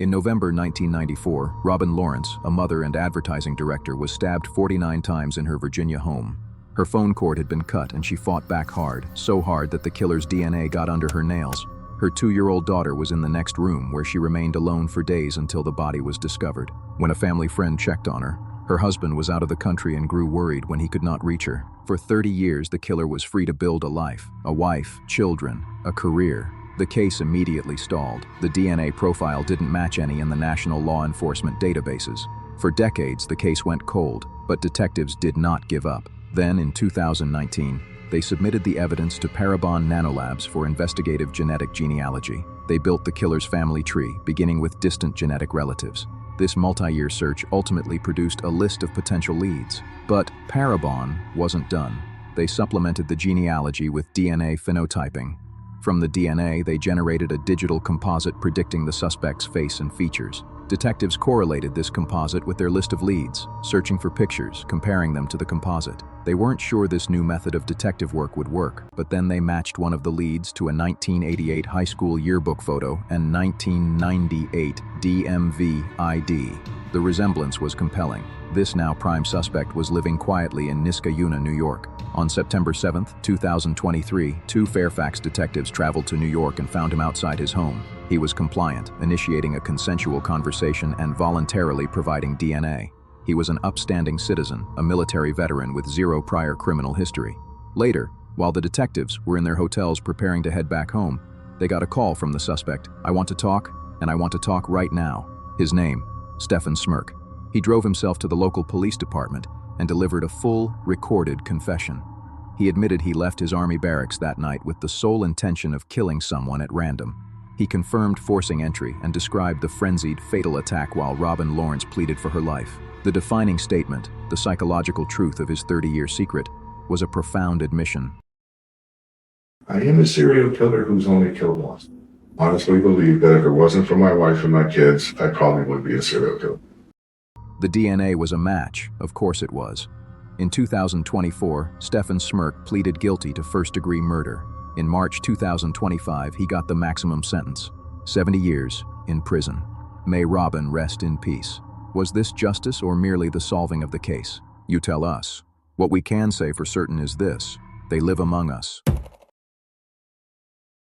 In November 1994, Robin Lawrence, a mother and advertising director, was stabbed 49 times in her Virginia home. Her phone cord had been cut and she fought back hard, so hard that the killer's DNA got under her nails. Her 2-year-old daughter was in the next room where she remained alone for days until the body was discovered. When a family friend checked on her, her husband was out of the country and grew worried when he could not reach her. For 30 years, the killer was free to build a life, a wife, children, a career. The case immediately stalled. The DNA profile didn't match any in the national law enforcement databases. For decades, the case went cold, but detectives did not give up. Then, in 2019, they submitted the evidence to Parabon Nanolabs for investigative genetic genealogy. They built the killer's family tree, beginning with distant genetic relatives. This multi-year search ultimately produced a list of potential leads. But Parabon wasn't done. They supplemented the genealogy with DNA phenotyping. From the DNA, they generated a digital composite predicting the suspect's face and features. Detectives correlated this composite with their list of leads, searching for pictures, comparing them to the composite. They weren't sure this new method of detective work would work, but then they matched one of the leads to a 1988 high school yearbook photo and 1998 DMV ID. The resemblance was compelling. This now prime suspect was living quietly in Niskayuna, New York. On September 7, 2023, 2 Fairfax detectives traveled to New York and found him outside his home. He was compliant, initiating a consensual conversation and voluntarily providing DNA. He was an upstanding citizen, a military veteran with 0 prior criminal history. Later, while the detectives were in their hotels preparing to head back home, they got a call from the suspect. "I want to talk, and I want to talk right now." His name, Stephen Smirk. He drove himself to the local police department and delivered a full, recorded confession. He admitted he left his army barracks that night with the sole intention of killing someone at random. He confirmed forcing entry and described the frenzied, fatal attack while Robin Lawrence pleaded for her life. The defining statement, the psychological truth of his 30-year secret, was a profound admission. I am a serial killer who's only killed once. Honestly believe that if it wasn't for my wife and my kids, I probably would be a serial killer. The DNA was a match, of course it was. In 2024, Stephen Smirk pleaded guilty to first-degree murder. In March 2025, he got the maximum sentence, 70 years in prison. May Robin rest in peace. Was this justice or merely the solving of the case? You tell us. What we can say for certain is this: they live among us.